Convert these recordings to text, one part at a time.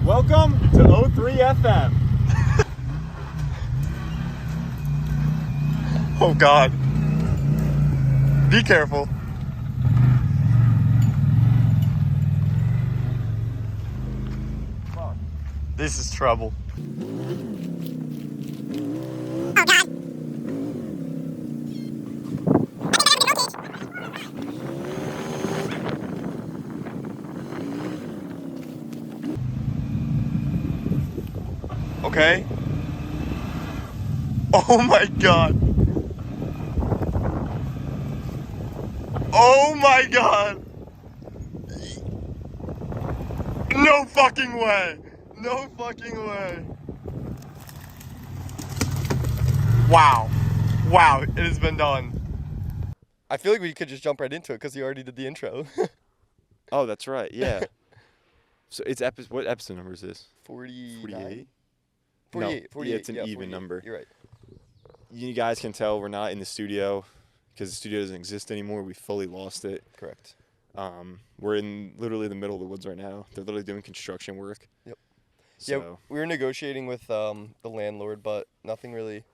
Welcome to O3 FM. Oh God. Be careful. Fuck. This is trouble. Oh God. Okay. Oh my God. Oh my God. No fucking way. No fucking way. Wow. Wow, it has been done. I feel like we could just jump right into it because you already did the intro. Oh, that's right. Yeah. So it's what episode number is this? 48? 48. 48. No, 48. yeah, it's an yeah, even 48. number. You're right. You guys can tell we're not in the studio because the studio doesn't exist anymore. We fully lost it. Correct. We're in literally the middle of the woods right now. They're literally doing construction work. Yep. So, Yeah, we were negotiating with the landlord, but nothing really.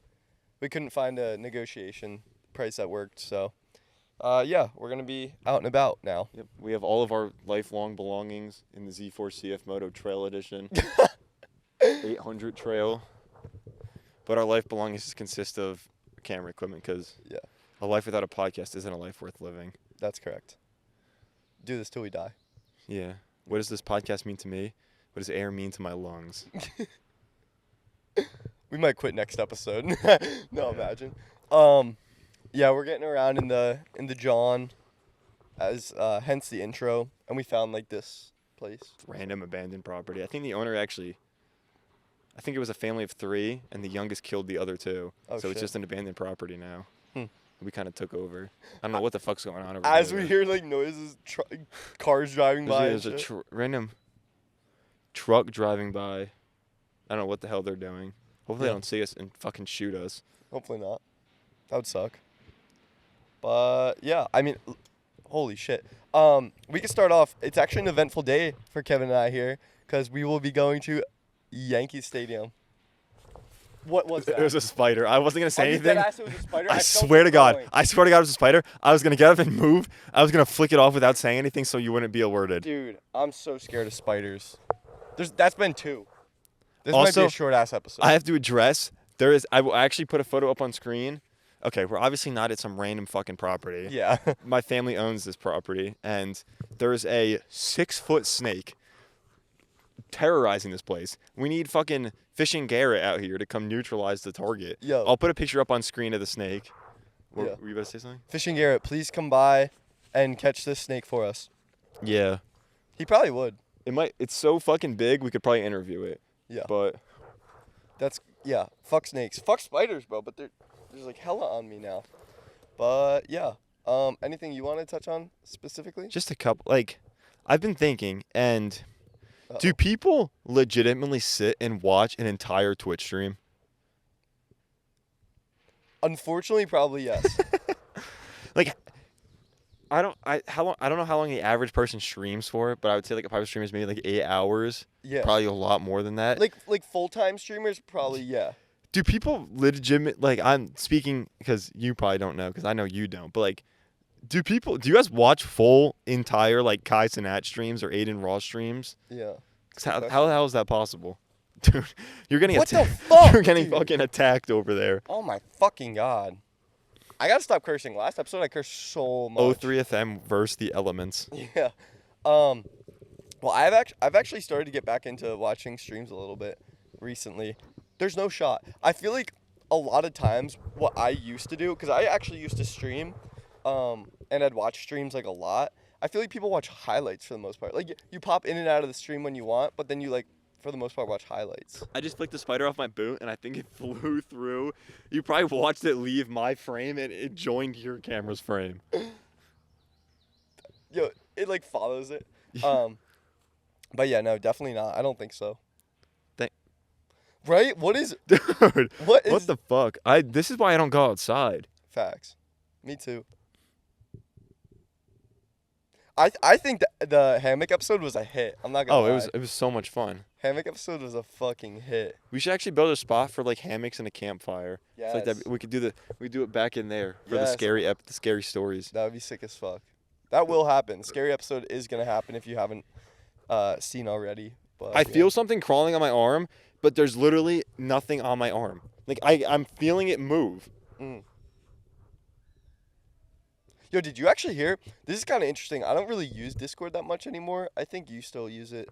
We couldn't find a negotiation price that worked. So, yeah, we're gonna be out and about now. Yep. We have all of our lifelong belongings in the Z4 CF Moto Trail Edition. 800 trail. But our life belongings consist of camera equipment because Yeah, a life without a podcast isn't a life worth living. that's correct. Do this till we die. Yeah. What does this podcast mean to me? What does air mean to my lungs? We might quit next episode. No, imagine. Yeah, we're getting around in the John, as hence the intro, and we found like this place. Random abandoned property. I think the owner I think it was a family of 3, and the youngest killed the other 2. Oh, so it's shit. just an abandoned property now. Hmm. We kind of took over. I don't know what the fuck's going on over As there. we hear like noises, cars driving by. There's and a shit. random truck driving by. I don't know what the hell they're doing. Hopefully Yeah. they don't see us and fucking shoot us. Hopefully not. That would suck. But yeah, I mean, holy shit. We can start off. It's actually an eventful day for Kevin and I here because we will be going to Yankee Stadium. What was that? It was a spider. I wasn't going to say Are you anything. dead ass it was a spider? I felt swear it to God. growing. I swear to God it was a spider. I was going to get up and move. I was going to flick it off without saying anything so you wouldn't be alerted. Dude, I'm so scared of spiders. That's been 2. This might Also, be a short ass episode. I have to address, I will actually put a photo up on screen. Okay, we're obviously not at some random fucking property. yeah. My family owns this property, and there's a 6-foot snake terrorizing this place. We need fucking Fishing Garrett out here to come neutralize the target. Yo. I'll put a picture up on screen of the snake. Yeah. Were you about to say something? Fishing Garrett, please come by and catch this snake for us. Yeah. He probably would. It's so fucking big, we could probably interview it. Yeah. But Yeah. Fuck snakes. Fuck spiders, bro. But there's like hella on me now. But yeah. Anything you want to touch on specifically? just a couple, I've been thinking, and Uh-oh. do people legitimately sit and watch an entire Twitch stream? Unfortunately, probably yes. I don't know how long the average person streams for, but I would say like if I was streaming maybe like 8 hours, Yeah. probably a lot more than that. Like full-time streamers, probably yeah. Do people legitimate, I'm speaking because you probably don't know because I know you don't, but do you guys watch full entire Kai Cenat streams or Aiden Ross streams? Yeah. 'Cause how the hell is that possible? Dude, you're getting What the attacked. fuck, You're getting dude? fucking attacked over there. Oh my fucking god. I gotta stop cursing. Last episode I cursed so much. O3FM versus the elements. Yeah. Well, I've actually started to get back into watching streams a little bit recently. There's no shot. I feel like a lot of times what I used to do, because I actually used to stream, and I'd watch streams a lot. I feel like people watch highlights for the most part. You pop in and out of the stream when you want, but then you for the most part watch highlights. I just flicked the spider off my boot, and I think it flew through. You probably watched it leave my frame, and it joined your camera's frame. Yo, it follows it. But yeah, no, definitely not. I don't think so. Thank- Right? What is Dude, what is what the fuck? This is why I don't go outside. facts? Me too. I think the hammock episode was a hit. I'm not gonna lie. It was so much fun. Hammock episode was a fucking hit. We should actually build a spot for like hammocks and a campfire. Yes. It's like that. We do it back in there for Yes. the scary stories. That would be sick as fuck. That will happen. Scary episode is gonna happen if you haven't seen already. But I feel something crawling on my arm, but there's literally nothing on my arm. Like I'm feeling it move. Yo, did you actually hear? This is kind of interesting. I don't really use Discord that much anymore. I think you still use it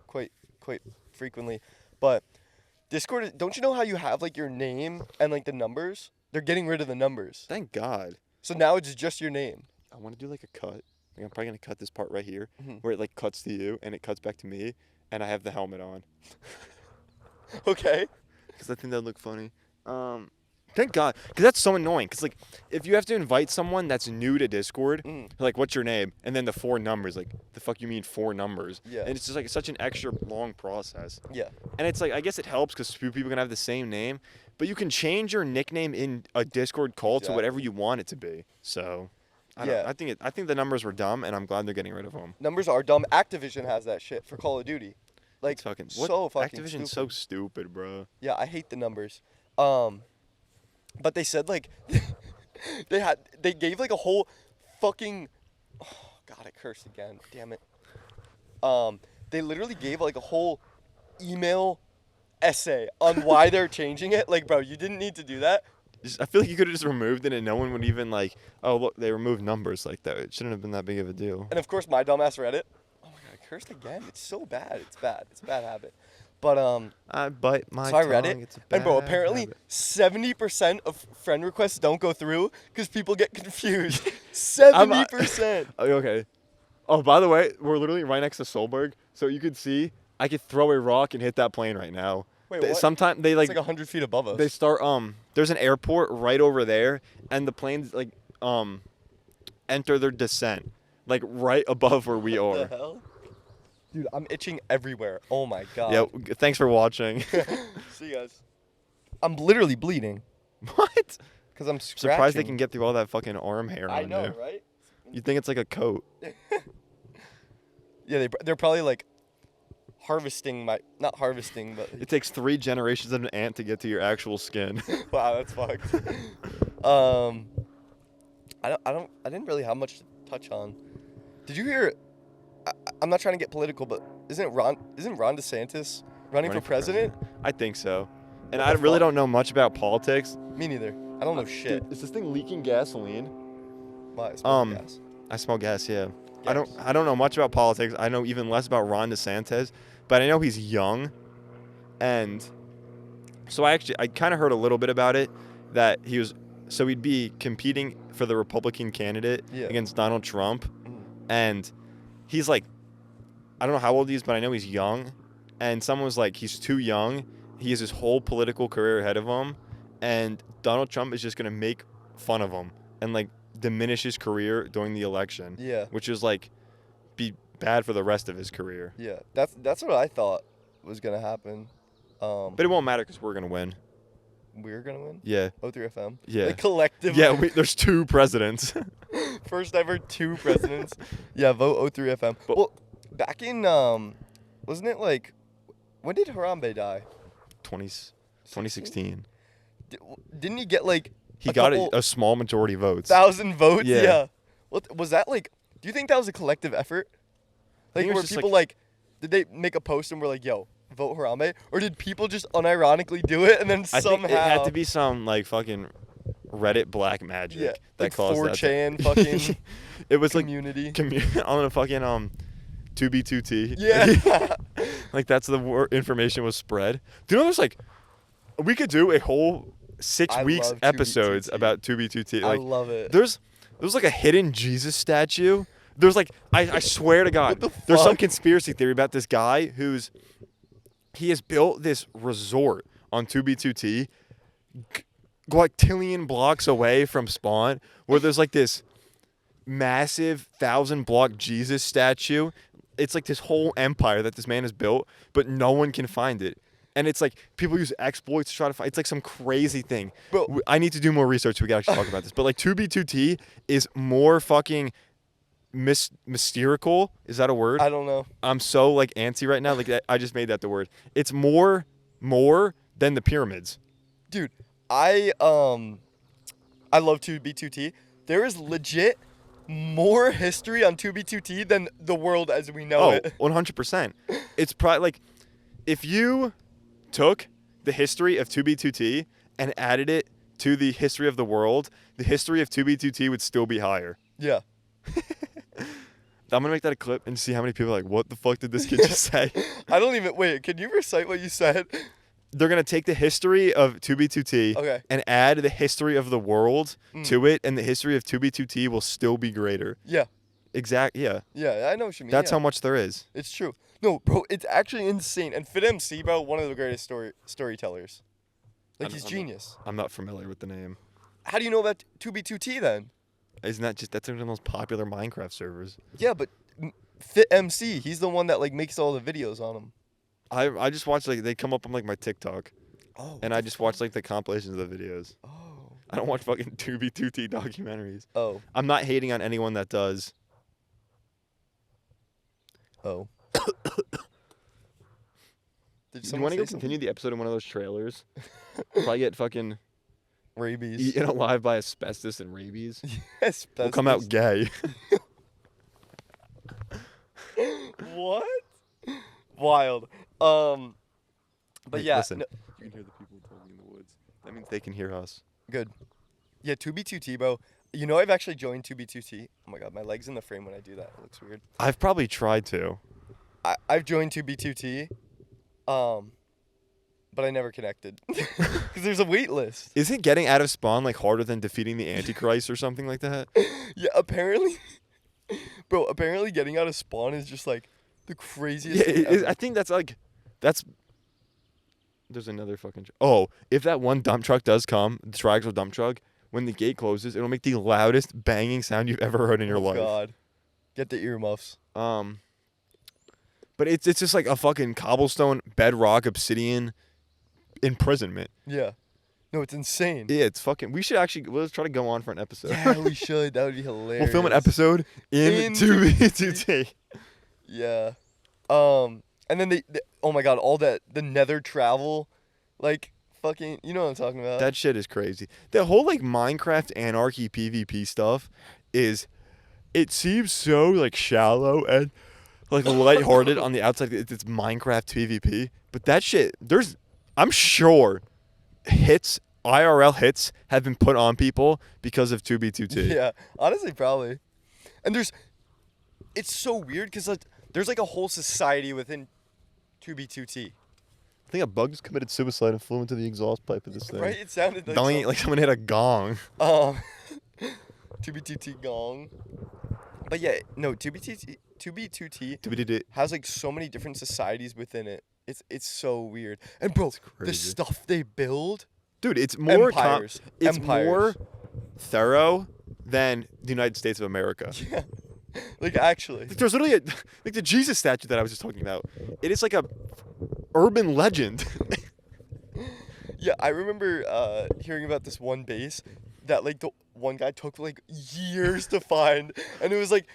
quite frequently. But Discord, don't you know how you have like your name and like the numbers? They're getting rid of the numbers. Thank God. So now it's just your name. I want to do like a cut. Like I'm probably gonna cut this part right here, Mhm. where it like cuts to you and it cuts back to me, and I have the helmet on. Okay. Because I think that'd look funny. Thank God, because that's so annoying. Because like, if you have to invite someone that's new to Discord, like, what's your name, and then the 4 numbers, like, the fuck you mean 4 numbers? Yeah. And it's just like such an extra long process. Yeah. And it's like, I guess it helps because few people can have the same name, but you can change your nickname in a Discord call to whatever you want it to be. So, I think the numbers were dumb, and I'm glad they're getting rid of them. Numbers are dumb. Activision has that shit for Call of Duty. Like, It's fucking so fucking Activision's stupid. so stupid, bro. Yeah, I hate the numbers. But they said like they gave like a whole fucking God, I cursed again. Damn it. They literally gave like a whole email essay on why they're changing it. Like, bro, you didn't need to do that. I feel like you could have just removed it, and no one would even like, oh look, they removed numbers like that. It shouldn't have been that big of a deal. And of course, my dumbass read it. Oh my God, I cursed again. It's so bad. It's bad. It's a bad habit. But I bite my so I read tongue, it, it's a and bro, bad apparently habit. 70% of friend requests don't go through because people get confused. 70%. Oh, okay. Oh, by the way, we're literally right next to Solberg, so you could see I could throw a rock and hit that plane right now. Wait, what? Sometimes they It's like, like 100 feet above us. they start there's an airport right over there, and the planes like enter their descent like right above where we What are. the hell? Dude, I'm itching everywhere. Oh my God. Yeah. Thanks for watching. See you guys. I'm literally bleeding What? because I'm scratching. Surprised they can get through all that fucking arm hair I on know, you. right? You think it's like a coat? Yeah, they're probably like harvesting not harvesting, but It takes 3 generations of an ant to get to your actual skin. wow, that's fucked. I didn't really have much to touch on. Did you hear? I'm not trying to get political, but isn't Ron DeSantis running for president? I think so. And What I the really fuck? don't know much about politics. Me neither. I don't know shit. Dude, is this thing leaking gasoline? Why? It's smoking Um, gas. I smell gas, yeah. Gas. I don't know much about politics. I know even less about Ron DeSantis, but I know he's young. And so I kind of heard a little bit about it, that he'd be competing for the Republican candidate Yeah. against Donald Trump. And he's like, I don't know how old he is, but I know he's young. And someone was like, he's too young. He has his whole political career ahead of him. And Donald Trump is just going to make fun of him and like diminish his career during the election. Yeah. Which is like be bad for the rest of his career. Yeah. That's what I thought was gonna happen. But it won't matter because we're going to win. We're gonna win. Yeah. O3FM. Yeah. Like collective. Yeah, there's 2 presidents. First ever 2 presidents. Yeah, vote O3FM. But- Well, back in wasn't it like, when did Harambe die? 2016. Didn't he get like He a got couple a small majority votes. 1,000 votes? Yeah. Yeah. What was that like? Do you think that was a collective effort? I think Like, it was were just, people like, did they make a post and were like, "Yo, vote Harambe," or did people just unironically do it and then I somehow? think it had to be some like fucking Reddit black magic Yeah, that like caused 4chan that. fucking It was like community. on a fucking 2B2T. Yeah. Like that's the information was spread. Do you know there's like we could do a whole 6 I weeks love 2B2T. episodes about 2B2T. I Like love it. there's like a hidden Jesus statue. There's like I swear to God, What the there's some fuck? conspiracy theory about this guy he has built this resort on 2B2T, quadrillion blocks away from Spawn, where there's like this massive 1,000-block Jesus statue. it's like this whole empire that this man has built, but no one can find it. And it's like people use exploits to try to find. It's like some crazy thing. Bro. I need to do more research so we can actually talk about this. But like 2B2T is more fucking mystical. Is that a word? I don't know. I'm so like antsy right now. Like I just made that the word. It's more than the pyramids. Dude, I love 2B2T. There is legit more history on 2B2T than the world as we know it. 100%. It's probably like if you took the history of 2B2T and added it to the history of the world, the history of 2B2T would still be higher. Yeah. I'm gonna make that a clip and see how many people are like, what the fuck did this kid just say? I don't even wait. Can you recite what you said? They're gonna take the history of 2B2T Okay. and add the history of the world to it, and the history of 2B2T will still be greater. Yeah. Yeah. Yeah, I know what you mean. That's yeah. how much there is. It's true. No, bro, it's actually insane. And FitMC, bro, one of the greatest storytellers. Like, he's genius. I'm not familiar with the name. How do you know about 2B2T then? Isn't that just that's one of the most popular Minecraft servers? Yeah, but FitMC, he's the one that like makes all the videos on him. I just watch like they come up on like my TikTok, Oh. and I just watch like the compilations of the videos. Oh. I don't watch fucking 2B2T documentaries. Oh. I'm not hating on anyone that does. Oh. Did You someone want to say go something? continue the episode in one of those trailers? Probably get fucking Rabies. eaten alive by asbestos and rabies. Yes. We'll come out gay. What? Wild. But Wait, yeah. listen. no- You can hear the people talking in the woods. That means they can hear us. Good. Yeah, 2B2T, bro. You know, I've actually joined 2B2T. Oh my god, my leg's in the frame when I do that. It looks weird. I've probably tried to. I've joined 2B2T, but I never connected because there's a wait list. Isn't getting out of spawn like harder than defeating the Antichrist or something like that? Yeah, apparently, bro. Apparently, getting out of spawn is just like the craziest. Yeah, thing ever. I think that's. There's another fucking. Oh, if that one dump truck does come, the Triaxle dump truck, when the gate closes, it'll make the loudest banging sound you've ever heard in your Oh life. God, get the earmuffs. But it's just like a fucking cobblestone, bedrock, obsidian imprisonment. Yeah, no, it's insane. Yeah, it's fucking. We should actually let's try to go on for an episode. Yeah, we should. That would be hilarious. We'll film an episode in 2B2T. Yeah. And then they oh my god, all that the nether travel, like fucking, you know what I'm talking about? That shit is crazy. The whole like Minecraft anarchy PvP stuff is, it seems so like shallow and like lighthearted on the outside. It's Minecraft PvP, but that shit, I'm sure IRL hits have been put on people because of 2B2T. Yeah, honestly, probably. And it's so weird because like, there's like a whole society within 2B2T, I think a bug just committed suicide and flew into the exhaust pipe of this thing. right? It sounded like Doing it like someone hit a gong. 2B2T gong. But yeah, no, 2B2T Doobie-doo-doo. has like so many different societies within it. It's so weird. And bro, the crazy. stuff they build. Dude, it's more Empires. it's Empires. more thorough than the United States of America. Yeah. Like actually. There's literally like the Jesus statue that I was just talking about. It is like a urban legend. Yeah, I remember hearing about this one base that like the one guy took like years to find, and it was like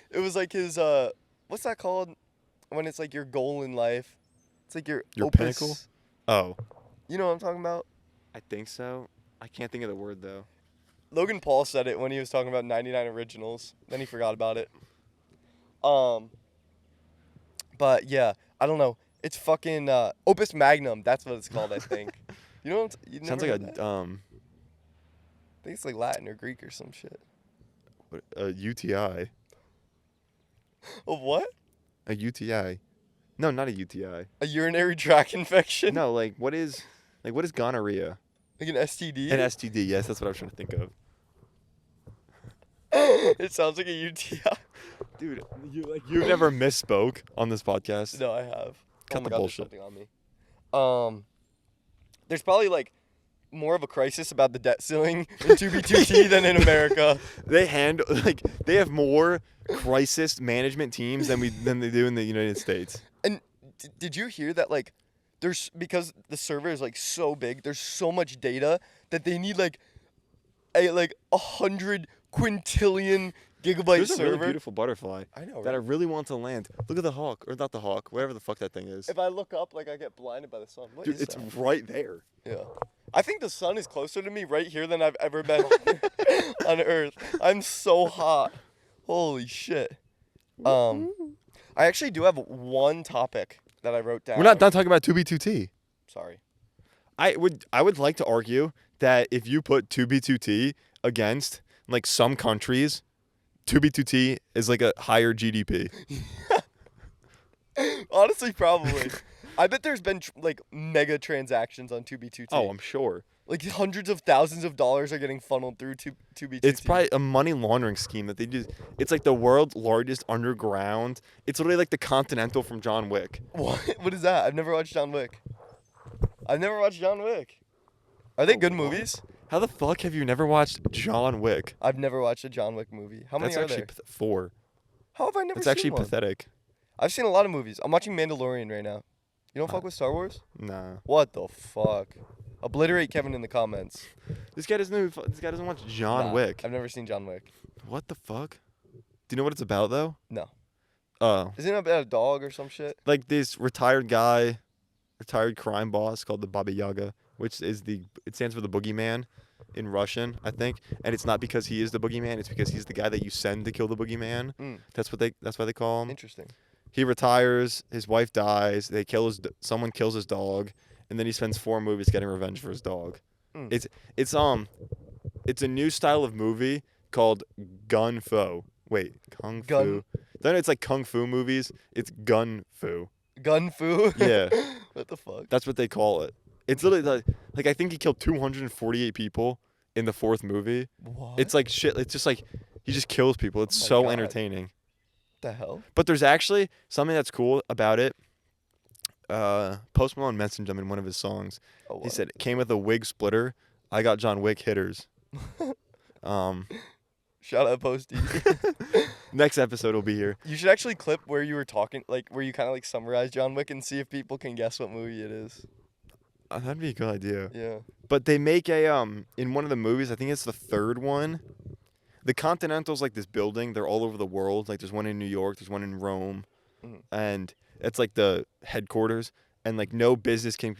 his what's that called when it's like your goal in life? It's like your opus. pinnacle? Oh, You know what I'm talking about? I think so. I can't think of the word though. Logan Paul said it when he was talking about 99 originals. Then he forgot about it. But yeah, I don't know. It's fucking Opus Magnum. That's what it's called, I think. You know what? You Sounds never like heard that? a I think it's like Latin or Greek or some shit. UTI. Of what? A UTI. No, not a UTI. A urinary tract infection? No, like what is gonorrhea? Like an STD? An STD. Yes, that's what I was trying to think of. It sounds like a UTI. Dude, you've never misspoke on this podcast. No, I have. Cut oh my the God, bullshit. There's something on me. There's probably like more of a crisis about the debt ceiling in 2B2T than in America. They have more crisis management teams than they do in the United States. And did you hear that, like, there's, because the server is, like, so big, there's so much data that they need, like, 100 quintillion gigabyte There's a server. really beautiful butterfly I know, that I right? really want to land. Look at the hawk, or not the hawk, whatever the fuck that thing is. If I look up, like, I get blinded by the sun. What Dude, is it's that? right there. Yeah. I think the sun is closer to me right here than I've ever been on Earth. I'm so hot. Holy shit. I actually do have one topic that I wrote down. We're not done talking about 2B2T. Sorry. I would like to argue that if you put 2B2T against like some countries, 2B2T is like a higher GDP. Honestly, probably. I bet there's been like mega transactions on 2B2T. Oh, I'm sure. Like hundreds of thousands of dollars are getting funneled through 2B2T. It's probably a money laundering scheme that they do. It's like the world's largest underground. It's literally like the Continental from John Wick. What? What is that? I've never watched John Wick. Are they good movies? How the fuck have you never watched John Wick? I've never watched a John Wick movie. How many That's are actually there? 4. How have I never It's seen actually one? pathetic. I've seen a lot of movies. I'm watching Mandalorian right now. You don't fuck with Star Wars? Nah. What the fuck? Obliterate Kevin in the comments. This guy doesn't watch John Nah, Wick. I've never seen John Wick. What the fuck? Do you know what it's about though? No. Oh. Isn't it about a dog or some shit? Like this retired crime boss called the Baba Yaga, which is it stands for the boogeyman in Russian, I think. And it's not because he is the boogeyman, it's because he's the guy that you send to kill the boogeyman. Mm. That's why they call him. Interesting. He retires, his wife dies, someone kills his dog, and then he spends 4 movies getting revenge for his dog. Mm. It's a new style of movie called Gun Fu. Wait, Kung Gun- Fu. Then it's like Kung Fu movies. It's Gun Fu. Gun Fu? Yeah. What the fuck? That's what they call it. It's literally like I think he killed 248 people in the 4th movie. What? It's like shit. It's just like he just kills people. It's Oh my so God. entertaining. the hell? But there's actually something that's cool about it. Post Malone mentioned him in one of his songs. Oh, He what? said, "It came with a wig splitter. I got John Wick hitters." Shout out Posty. Next episode will be here. You should actually clip where you were talking, like where you kind of like summarize John Wick and see if people can guess what movie it is. That'd be a good idea. Yeah. But they make a in one of the movies, I think it's the 3rd one. The Continental's like this building. They're all over the world. Like there's one in New York, there's one in Rome, Mhm. and it's like the headquarters. And like no business can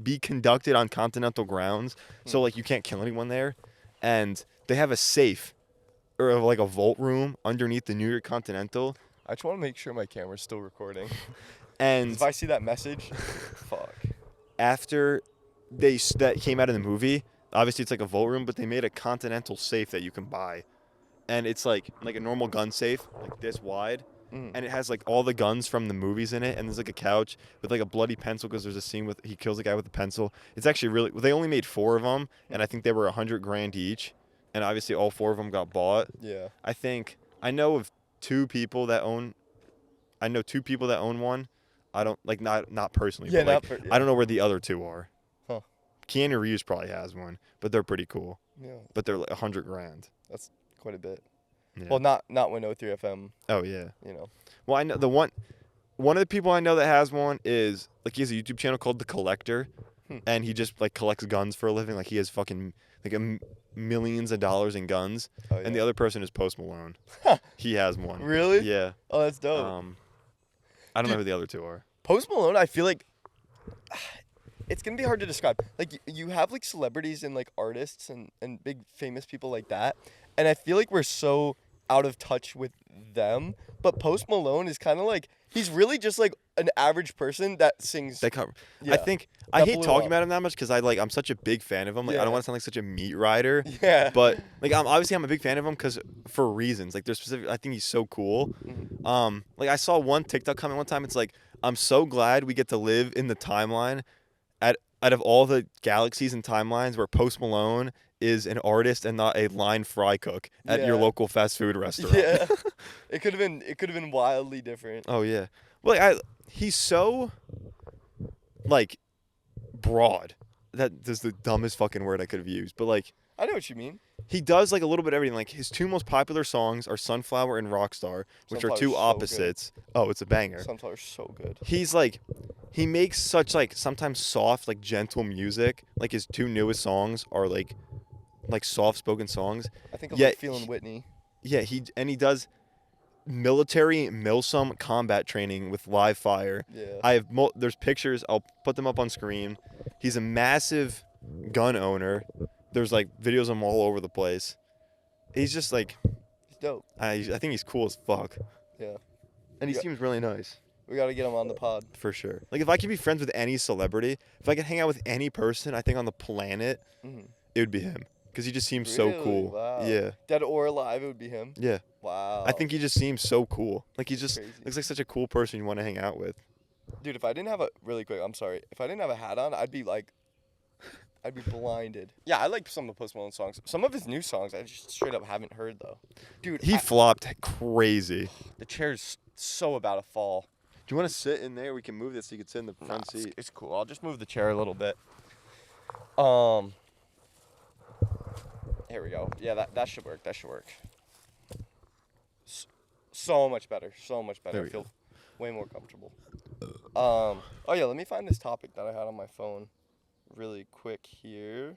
be conducted on Continental grounds. So like you can't kill anyone there. And they have a safe, or like a vault room underneath the New York Continental. I just want to make sure my camera's still recording. And If I see that message, fuck. after that came out in the movie, obviously it's like a vault room, but they made a Continental safe that you can buy, and it's like a normal gun safe, like this wide, Mm. and it has like all the guns from the movies in it, and there's like a couch with like a bloody pencil because there's a scene with he kills a guy with a pencil. It's actually really. They only made 4 of them, and I think they were $100,000 each, and obviously all 4 of them got bought. Yeah. I know of 2 people that own. I know 2 people that own one. I don't like not personally. Yeah, but, like, not per- I don't know where the other 2 are. Huh. Keanu Reeves probably has one, but they're pretty cool. Yeah. But they're like $100,000. That's quite a bit. Yeah. Well, not when O3 FM, Oh yeah. you know. Well, I know one of the people I know that has one is like he has a YouTube channel called The Collector, and he just like collects guns for a living. Like he has fucking like millions of dollars in guns. Oh, yeah. And the other person is Post Malone. He has one. Really? Yeah. Oh, that's dope. I don't know Dude. who the other 2 are. Post Malone, I feel like it's gonna be hard to describe. Like you have like celebrities and like artists and big famous people like that, and I feel like we're so out of touch with them. But Post Malone is kind of like he's really just like an average person that sings. They cover. Yeah. I think I That hate blew talking up. about him that much because I'm such a big fan of him. Like I Yeah. don't want to sound like such a meat rider. Yeah. But like I'm a big fan of him because for reasons. Like there's specific. I think he's so cool. Like I saw one TikTok comment one time. It's like I'm so glad we get to live in the timeline out of all the galaxies and timelines where Post Malone is an artist and not a line fry cook at your Yeah. local fast food restaurant. Yeah. It could have been wildly different. Oh yeah. Well, he's so like broad. that's the dumbest fucking word I could have used, but like I know what you mean. he does like a little bit of everything. Like his two most popular songs are Sunflower and Rockstar, which are Sunflower's two so opposites. Oh, it's a banger. Sunflower's so good. He's like he makes such like sometimes soft, like gentle music. Like his two newest songs are like soft spoken songs. I think I'm Yeah, like feeling Whitney. Yeah, he does military milsum combat training with live fire. Yeah. I have there's pictures. I'll put them up on screen. He's a massive gun owner. There's like videos of him all over the place. He's just like He's dope. I think he's cool as fuck. Yeah. And he Yeah. seems really nice. We got to get him on the pod. For sure. Like if I could be friends with any celebrity, if I could hang out with any person, I think on the planet, Mhm. it would be him. Because he just seems so Really? cool. Wow. Yeah. Dead or alive, it would be him. Yeah. Wow. I think he just seems so cool. Like he just Crazy. looks like such a cool person you want to hang out with. Dude, if I didn't have really quick, I'm sorry. If I didn't have a hat on, I'd be blinded. Yeah, I like some of Post Malone songs. Some of his new songs I just straight up haven't heard though. Dude, He flopped crazy. the chair's so about to fall. Do you want to sit in there? We can move this so you can sit in the front Nah, seat. it's cool. I'll just move the chair a little bit. Here we go. Yeah, that should work. That should work. So much better. So much better. There I we feel way more comfortable. Oh yeah, let me find this topic that I had on my phone really quick here.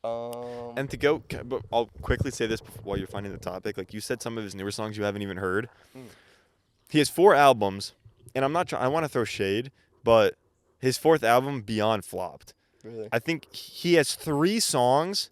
And to go, but I'll quickly say this while you're finding the topic. Like you said, some of his newer songs you haven't even heard. He has 4 albums, and I'm not trying. I want to throw shade, but his 4th album, Beyond, flopped. Really? I think he has 3 songs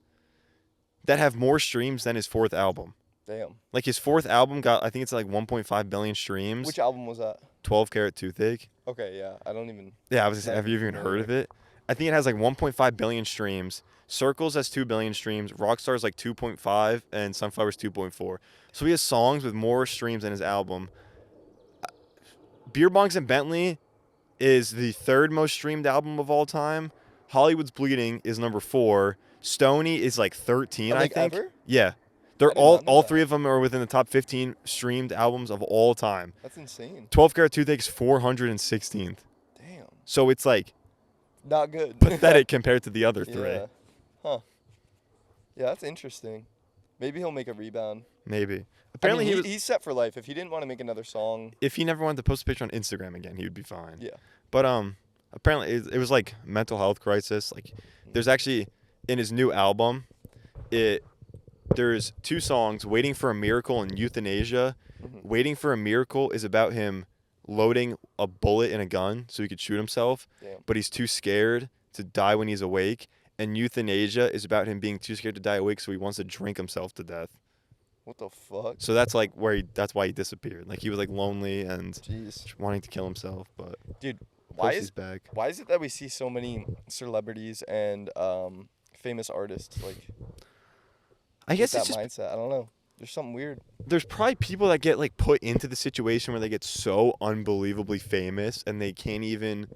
that have more streams than his 4th album. Damn. Like his 4th album got, I think it's like 1.5 billion streams. Which album was that? 12 Karat Toothache. Okay, yeah. I don't even. Yeah, I was. Have you even Yeah. heard of it? I think it has like 1.5 billion streams. Circles has 2 billion streams. Rockstar's like 2.5, and Sunflower's 2.4. So he has songs with more streams than his album. Beer Bongs and Bentley is the 3rd most streamed album of all time. Hollywood's Bleeding is number 4. Stoney is like 13, I Like think. ever? Yeah. They're I did all not know that. 3 of them are within the top 15 streamed albums of all time. That's insane. 12 Karat Toothache is 416th. Damn. So it's like Not good. pathetic compared to the other 3. Yeah. Huh. Yeah, that's interesting. Maybe he'll make a rebound. Maybe. Apparently I mean, he was, he's set for life. If he didn't want to make another song, if he never wanted to post a picture on Instagram again, he would be fine. yeah. But apparently it was like mental health crisis. Like there's actually in his new album, there's 2 songs, Waiting for a Miracle and Euthanasia. Mhm. Waiting for a Miracle is about him loading a bullet in a gun so he could shoot himself, Damn. but he's too scared to die when he's awake. And Euthanasia is about him being too scared to die awake, so he wants to drink himself to death. What the fuck? So that's like that's why he disappeared. Like he was like lonely and Jeez. wanting to kill himself, but Dude, of why course is he's back. why is it that we see so many celebrities and famous artists like I with guess that it's just mindset? I don't know. There's something weird. there's probably people that get like put into the situation where they get so unbelievably famous and they can't even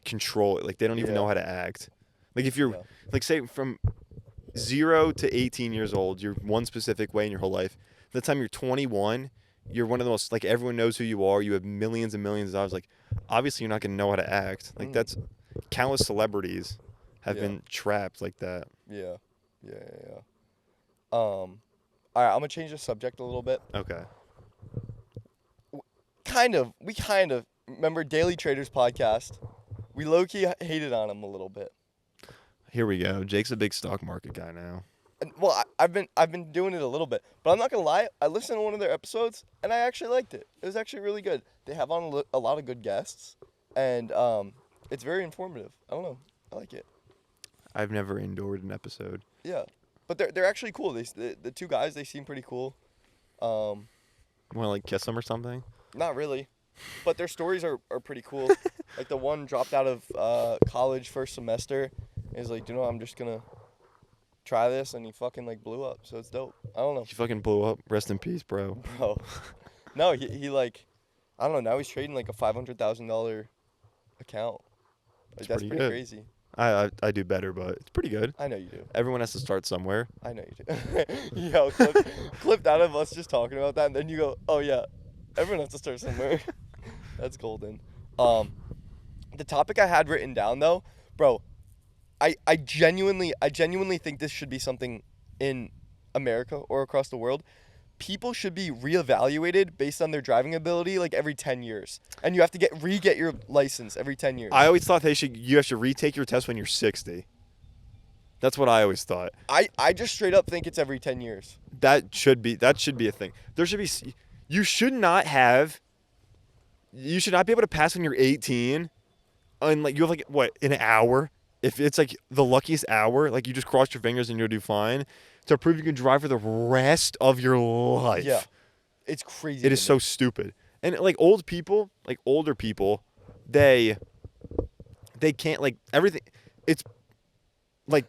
control it. Like they don't even Yeah. know how to act. Like if you're Yeah. like say from 0 to 18 years old, you're one specific way in your whole life. By the time you're 21, you're one of the most like everyone knows who you are. You have millions and millions of dollars. Like obviously you're not gonna know how to act. Like that's countless celebrities have Yeah. been trapped like that. Yeah. All right, I'm gonna change the subject a little bit. Okay. We kind of remember Daily Traders podcast. We low key hated on him a little bit. Here we go. Jake's a big stock market guy now. And, well, I've been doing it a little bit, but I'm not gonna lie. I listened to one of their episodes and I actually liked it. It was actually really good. They have on a lot of good guests, and it's very informative. I don't know. I like it. I've never endured an episode. Yeah, but they're actually cool. The 2 guys, they seem pretty cool. Want to like kiss him or something? Not really, but their stories are pretty cool. Like the one dropped out of college first semester. And he's like, I'm just gonna try this, and he fucking like blew up. So it's dope. I don't know, He fucking blew up. Rest in peace, bro. bro. No, he like, I don't know. Now he's trading like a $500,000 account. Like, that's pretty pretty good. crazy. I do better, but it's pretty good. I know you do. Everyone has to start somewhere. I know you do. Yo, clipped out of us just talking about that, and then you go, oh yeah, everyone has to start somewhere. That's golden. The topic I had written down though, bro, I genuinely think this should be something in America or across the world. People should be reevaluated based on their driving ability like every 10 years. And you have to re-get your license every 10 years. I always thought you have to retake your test when you're 60. That's what I always thought. I just straight up think it's every 10 years. That should be a thing. There should be you should not be able to pass when you're 18 and like you have like what, an hour? If it's like the luckiest hour, like you just cross your fingers and you'll do fine to prove you can drive for the rest of your life. Yeah. It's crazy. It is so stupid. And like older people, they can't like everything. It's like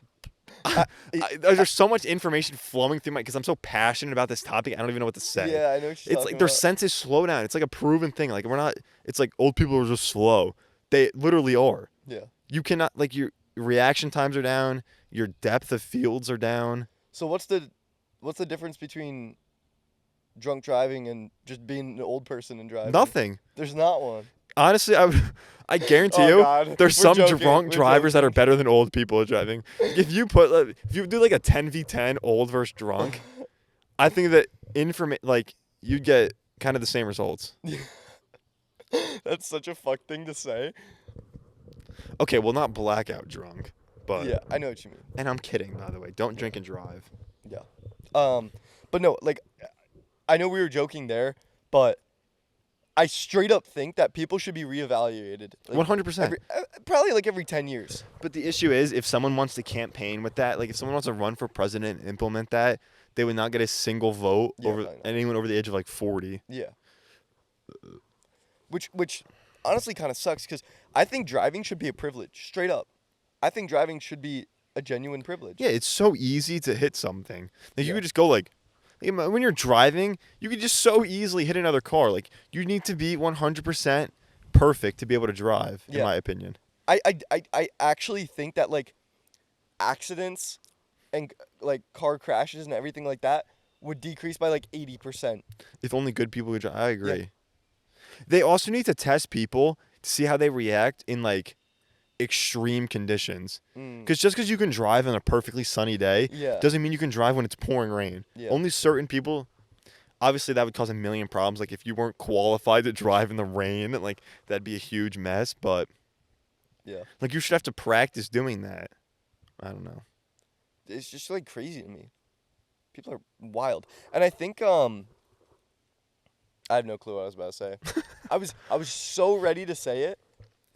there's so much information flowing through because I'm so passionate about this topic. I don't even know what to say. Yeah, I know what you're It's talking like their about. senses slow down. It's like a proven thing. Like we're not. It's like old people are just slow. They literally are. Yeah. You cannot like your reaction times are down. Your depth of fields are down. So what's the difference between drunk driving and just being an old person and driving? Nothing. There's not one. Honestly, I guarantee Oh, you, God. there's We're some joking. drunk We're drivers that are joking. better than old people at driving. If you do like a 10v10 old versus drunk, I think that you'd get kind of the same results. That's such a fuck thing to say. Okay, well, not blackout drunk, but Yeah, I know what you mean. And I'm kidding, by the way. Don't drink and drive. Yeah. But no, like, I know we were joking there, but I straight up think that people should be reevaluated. Like, 100%. probably like every 10 years. But the issue is, if someone wants to campaign with that, like if someone wants to run for president and implement that, they would not get a single vote Yeah, over I know. anyone over the age of like 40. Yeah. Which honestly kind of sucks because I think driving should be a privilege. Straight up. I think driving should be a genuine privilege. Yeah, it's so easy to hit something. Like you Yeah. could just go like, when you're driving, you could just so easily hit another car. Like you need to be 100% perfect to be able to drive, in Yeah. my opinion. I actually think that like accidents and like car crashes and everything like that would decrease by like 80%. If only good people would drive. I agree. They also need to test people to see how they react in like extreme conditions. Because just because you can drive on a perfectly sunny day Yeah. doesn't mean you can drive when it's pouring rain. Yeah. Only certain people. Obviously, that would cause a million problems. Like if you weren't qualified to drive in the rain, like that'd be a huge mess. But Yeah. like you should have to practice doing that. I don't know. It's just like crazy to me. People are wild. And I think I have no clue what I was about to say. I was so ready to say it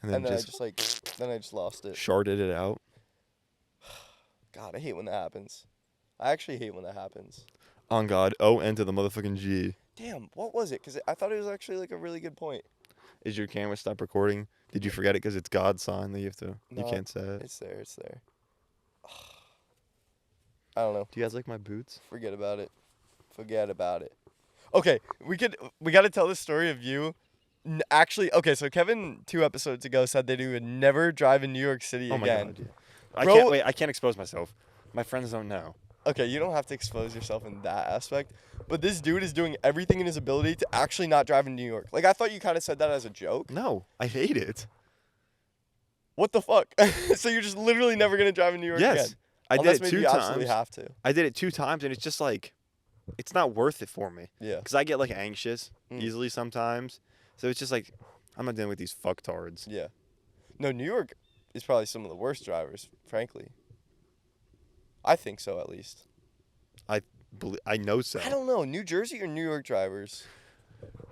And and then then just I just lost it. sharded it out. God, I hate when that happens. I actually hate when that happens. On God. O N to the motherfucking G. Damn, what was it? Cuz I thought it was actually like a really good point. Is your camera stop recording? Did you forget it because it's God's sign that you have to? You No, can't say it. It's there. I don't know. Do you guys like my boots? Forget about it. Okay, we got to tell the story of you. Actually, okay, so Kevin 2 episodes ago said that he would never drive in New York City Oh my again. God. Yeah. I Bro- can't wait. I can't expose myself. My friends don't know. Okay, you don't have to expose yourself in that aspect, but this dude is doing everything in his ability to actually not drive in New York. Like, I thought you kind of said that as a joke. No, I hate it. What the fuck? So you're just literally never going to drive in New York Yes, again? I did Unless it maybe 2 you absolutely times. have to. I did it 2 times, and it's just like, it's not worth it for me. Yeah. Because I get like anxious Mm. easily sometimes. So it's just like, I'm not dealing with these fucktards. Yeah. No, New York is probably some of the worst drivers, frankly. I think so, at least. I know so. I don't know. New Jersey or New York drivers?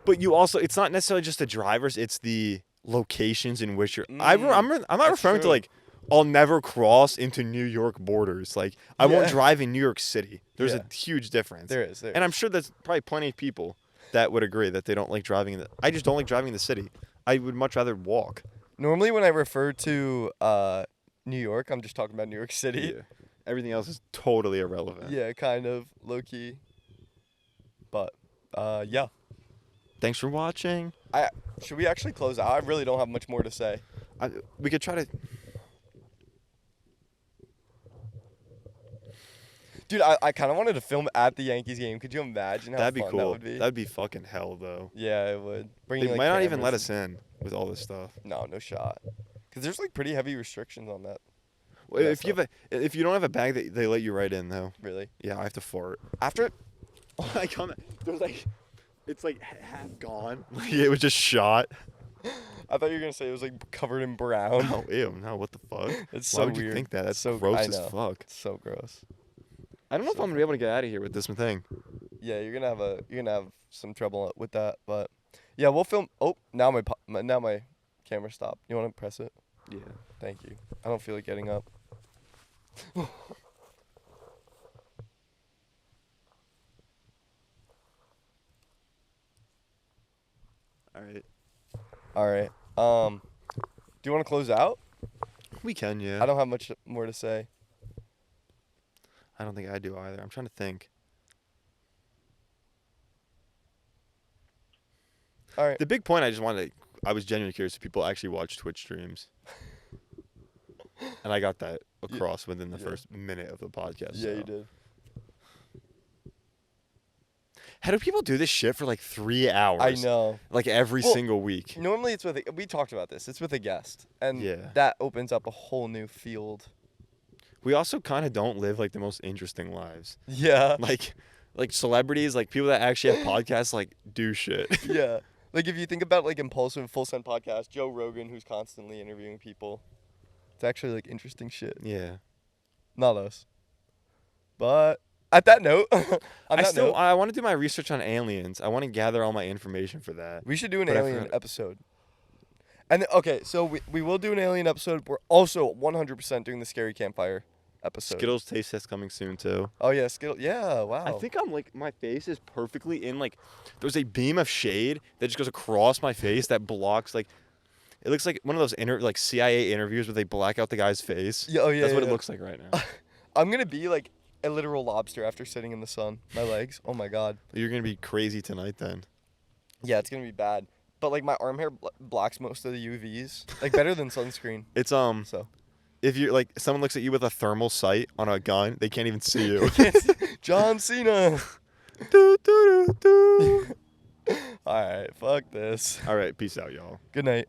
But you also, it's not necessarily just the drivers, it's the locations in which you're. Mm, I'm not that's referring to true. like, I'll never cross into New York borders. Like, I won't Yeah. drive in New York City. There's Yeah. a huge difference. There is. And I'm sure there's probably plenty of people that would agree that they don't like driving in the. I just don't like driving in the city. I would much rather walk. Normally, when I refer to New York, I'm just talking about New York City. Yeah. Everything else is totally irrelevant. Yeah, kind of low key. But yeah. Thanks for watching. Should we actually close out? I really don't have much more to say. We could try to. Dude, I kind of wanted to film at the Yankees game. Could you imagine how That'd be fun cool. that would be? That'd be fucking hell, though. Yeah, it would. They Bringing, like, might not even let cameras us in with all this stuff. No shot. Because there's like pretty heavy restrictions on that. Well, Yeah, if you have if you don't have a bag, they let you right in though. Really? Yeah, I have to fart. After I come, there's like, it's like half gone. Like it was just shot. I thought you were gonna say it was like covered in brown. Oh, ew, no, what the fuck? It's Why so would you weird. think that? That's so gross I as know. fuck. It's so gross. I don't know if So I'm gonna be able to get out of here with this thing. Yeah, you're gonna have some trouble with that, but yeah, we'll film. Oh, now my camera stopped. You want to press it? Yeah. Thank you. I don't feel like getting up. All right. All right. Do you want to close out? We can, yeah. I don't have much more to say. I don't think I do either. I'm trying to think. All right. The big point I was genuinely curious if people actually watch Twitch streams. And I got that across within the first minute of the podcast. Yeah, so. you did. How do people do this shit for like 3 hours? I know. Like every Well, single week. Normally it's we talked about this. It's with a guest, and Yeah. that opens up a whole new field. We also kind of don't live like the most interesting lives. Yeah. Like celebrities, like people that actually have podcasts, like do shit. Yeah. Like if you think about like Impulsive, Full Send podcast, Joe Rogan, who's constantly interviewing people. It's actually like interesting shit. Yeah. Not us. But at that note, I want to do my research on aliens. I want to gather all my information for that. we should do an But I alien forgot- episode. And okay, so we will do an alien episode. We're also 100% doing the Scary Campfire episode. Skittles taste test coming soon too. Oh yeah, Skittles. Yeah, wow. I think I'm like my face is perfectly in like there's a beam of shade that just goes across my face that blocks like it looks like one of those like CIA interviews where they black out the guy's face. Yeah, oh yeah. That's what yeah. it looks like right now. I'm gonna be like a literal lobster after sitting in the sun. My legs. Oh my god. You're gonna be crazy tonight then. Yeah, it's gonna be bad. But like my arm hair blocks most of the UVs. Like better than sunscreen. It's So. if you like someone looks at you with a thermal sight on a gun, they can't even see you. John Cena. Do, do, do, do. All right, fuck this. All right, peace out, y'all. Good night.